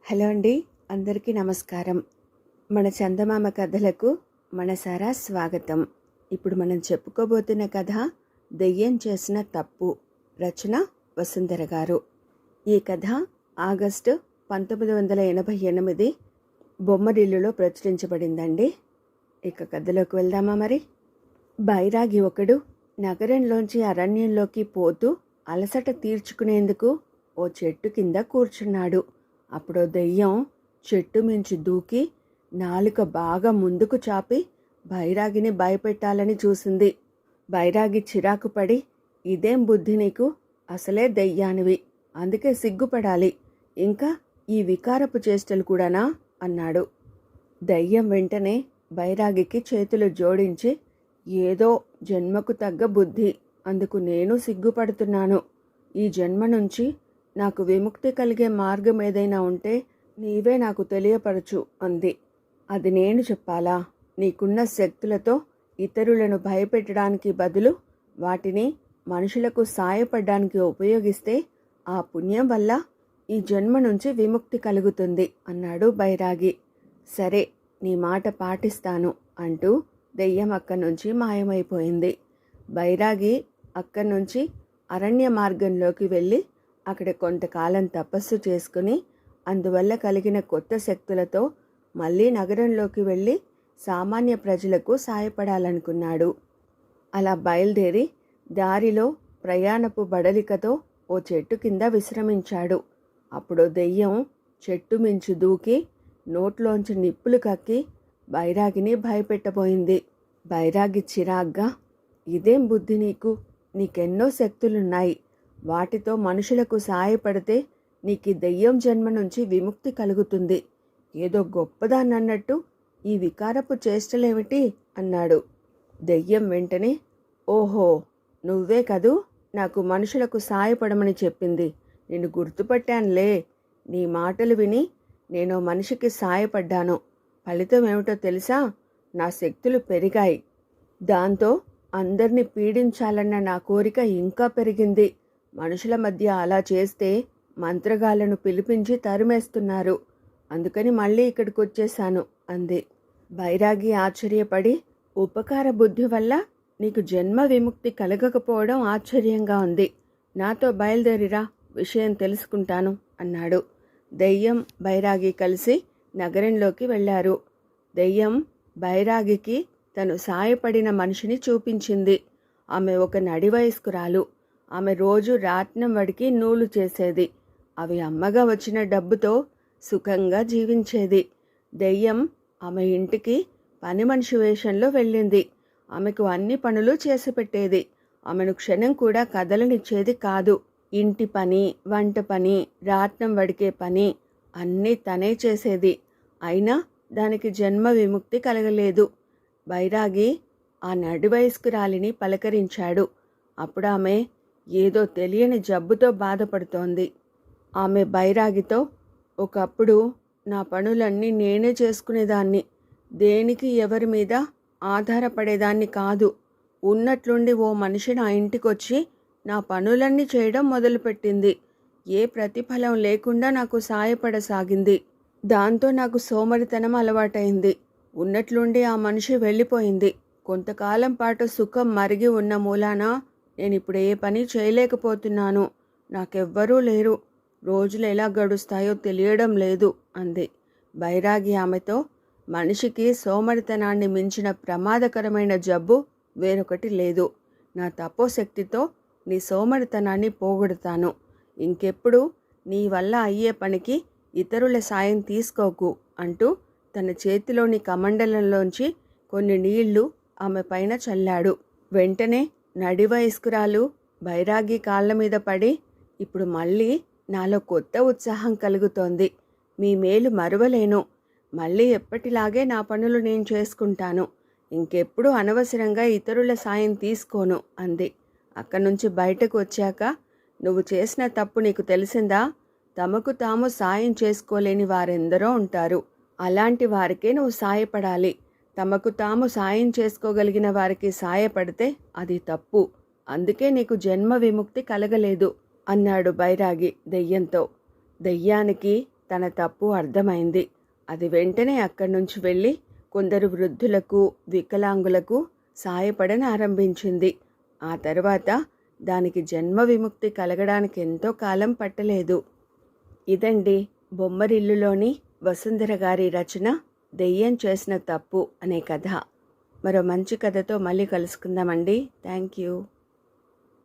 Hello అండి, అందరికీ నమస్కారం. మన చందమామ కథలకు మనసారా స్వాగతం. ఇప్పుడు మనం చెప్పుకోబోతున్న కథ దెయ్యం చేసిన తప్పు. రచన వసుంధర గారు. ఈ కథ ఆగస్టు 1988 బొమ్మరిల్లులో ప్రచురించబడిందండి. ఇక కథలోకి వెళ్దామా మరి. బైరాగి ఒకడు నగరంలోంచి అరణ్యంలోకి పోతూ అలసట తీర్చుకునేందుకు ఓ చెట్టు కింద కూర్చున్నాడు. అప్పుడో దెయ్యం చెట్టు మించి దూకి నాలుక బాగా ముందుకు చాపి బైరాగిని భయపెట్టాలని చూసింది. బైరాగి చిరాకు పడి, ఇదేం బుద్ధి నీకు, అసలే దెయ్యానివి, అందుకే సిగ్గుపడాలి, ఇంకా ఈ వికారపు చేష్టలు కూడానా అన్నాడు. దెయ్యం వెంటనే బైరాగికి చేతులు జోడించి, ఏదో జన్మకు తగ్గ బుద్ధి, అందుకు నేను సిగ్గుపడుతున్నాను. ఈ జన్మ నుంచి నాకు విముక్తి కలిగే మార్గం ఏదైనా ఉంటే నీవే నాకు తెలియపరచు అంది. అది నేను చెప్పాలా? నీకున్న శక్తులతో ఇతరులను భయపెట్టడానికి బదులు వాటిని మనుషులకు సాయపడడానికి ఉపయోగిస్తే ఆ పుణ్యం వల్ల ఈ జన్మ నుంచి విముక్తి కలుగుతుంది అన్నాడు బైరాగి. సరే, నీ మాట పాటిస్తాను అంటూ దెయ్యం అక్కడి నుంచి మాయమైపోయింది. బైరాగి అక్కడి నుంచి అరణ్య మార్గంలోకి వెళ్ళి అక్కడ కొంతకాలం తపస్సు చేసుకుని అందువల్ల కలిగిన కొత్త శక్తులతో మళ్ళీ నగరంలోకి వెళ్ళి సామాన్య ప్రజలకు సాయపడాలనుకున్నాడు. అలా బయలుదేరి దారిలో ప్రయాణపు బడలికతో ఓ చెట్టు కింద విశ్రమించాడు. అప్పుడు దెయ్యం చెట్టు మించి దూకి నోట్లోంచి నిప్పులు కక్కి బైరాగిని భయపెట్టబోయింది. బైరాగి చిరాగ్గా, ఇదేం బుద్ధి నీకు, నీకెన్నో శక్తులున్నాయి, వాటితో మనుషులకు సాయపడితే నీకు దెయ్యం జన్మ నుంచి విముక్తి కలుగుతుంది, ఏదో గొప్పదాన్నన్నట్టు ఈ వికారపు చేష్టలేమిటి అన్నాడు. దెయ్యం వెంటనే, ఓహో, నువ్వే కదూ నాకు మనుషులకు సాయపడమని చెప్పింది, నేను గుర్తుపట్టానులే. నీ మాటలు విని నేను మనిషికి సాయపడ్డాను, ఫలితం ఏమిటో తెలుసా? నా శక్తులు పెరిగాయి, దాంతో అందరినీ పీడించాలన్న నా కోరిక ఇంకా పెరిగింది. మనుషుల మధ్య అలా చేస్తే మంత్రగాళ్లను పిలిపించి తరిమేస్తున్నారు, అందుకని మళ్ళీ ఇక్కడికి వచ్చేశాను అంది. బైరాగి ఆశ్చర్యపడి, ఉపకార బుద్ధి వల్ల నీకు జన్మ విముక్తి కలగకపోవడం ఆశ్చర్యంగా ఉంది, నాతో బయలుదేరిరా, విషయం తెలుసుకుంటాను అన్నాడు. దెయ్యం బైరాగి కలిసి నగరంలోకి వెళ్ళారు. దెయ్యం బైరాగికి తను సాయపడిన మనిషిని చూపించింది. ఆమె ఒక నడివయస్కురాలు. ఆమె రోజు రాట్నం వడికి నూలు చేసేది. అవి అమ్మగా వచ్చిన డబ్బుతో సుఖంగా జీవించేది. దెయ్యం ఆమె ఇంటికి పని మనిషి వేషంలో వెళ్ళింది. ఆమెకు అన్ని పనులు చేసి పెట్టేది. ఆమెను క్షణం కూడా కదలనిచ్చేది కాదు. ఇంటి పని, వంట పని, రాట్నం వడికే పని అన్నీ తనే చేసేది. అయినా దానికి జన్మ విముక్తి కలగలేదు. బైరాగి ఆ నడివయస్కురాలిని పలకరించాడు. అప్పుడు ఆమె ఏదో తెలియని జబ్బుతో బాధపడుతోంది. ఆమె బైరాగితో, ఒకప్పుడు నా పనులన్నీ నేనే చేసుకునేదాన్ని, దేనికి ఎవరి మీద ఆధారపడేదాన్ని కాదు. ఉన్నట్లుండి ఓ మనిషి నా ఇంటికొచ్చి నా పనులన్నీ చేయడం మొదలుపెట్టింది. ఏ ప్రతిఫలం లేకుండా నాకు సాయపడసాగింది. దాంతో నాకు సోమరితనం అలవాటైంది. ఉన్నట్లుండి ఆ మనిషి వెళ్ళిపోయింది. కొంతకాలం పాటు సుఖం మరిగి ఉన్న మూలాన నేనిప్పుడు ఏ పని చేయలేకపోతున్నాను. నాకెవ్వరూ లేరు. రోజులు ఎలా గడుస్తాయో తెలియడం లేదు అంది. బైరాగి ఆమెతో, మనిషికి సోమరితనాన్ని మించిన ప్రమాదకరమైన జబ్బు వేరొకటి లేదు. నా తపోశక్తితో నీ సోమరితనాన్ని పోగొడతాను. ఇంకెప్పుడు నీ వల్ల అయ్యే పనికి ఇతరుల సాయం తీసుకోకు అంటూ తన చేతిలోని కమండలంలోంచి కొన్ని నీళ్లు ఆమె పైన చల్లాడు. వెంటనే నడివయస్కురాలు బైరాగి కాళ్ళ మీద పడి, ఇప్పుడు మళ్ళీ నాలో కొత్త ఉత్సాహం కలుగుతోంది. మీ మేలు మరువలేను. మళ్ళీ ఎప్పటిలాగే నా పనులు నేను చేసుకుంటాను. ఇంకెప్పుడు అనవసరంగా ఇతరుల సాయం తీసుకోను అంది. అక్కడి నుంచి బయటకు వచ్చాక, నువ్వు చేసిన తప్పు నీకు తెలిసిందా? తమకు తాము సాయం చేసుకోలేని వారెందరో ఉంటారు. అలాంటి వారికే నువ్వు సాయపడాలి. తమకు తాము సాయం చేసుకోగలిగిన వారికి సాయపడితే అది తప్పు. అందుకే నీకు జన్మ విముక్తి కలగలేదు అన్నాడు బైరాగి దెయ్యంతో. దెయ్యానికి తన తప్పు అర్థమైంది. అది వెంటనే అక్కడి నుంచి వెళ్ళి కొందరు వృద్ధులకు, వికలాంగులకు సాయపడని ఆరంభించింది. ఆ తర్వాత దానికి జన్మ విముక్తి కలగడానికి ఎంతో కాలం పట్టలేదు. ఇదండి బొమ్మరిల్లులోని వసుంధర గారి రచన దెయ్యం చేసిన తప్పు అనే కథ. మరో మంచి కథతో మళ్ళీ కలుసుకుందామండి. Thank you.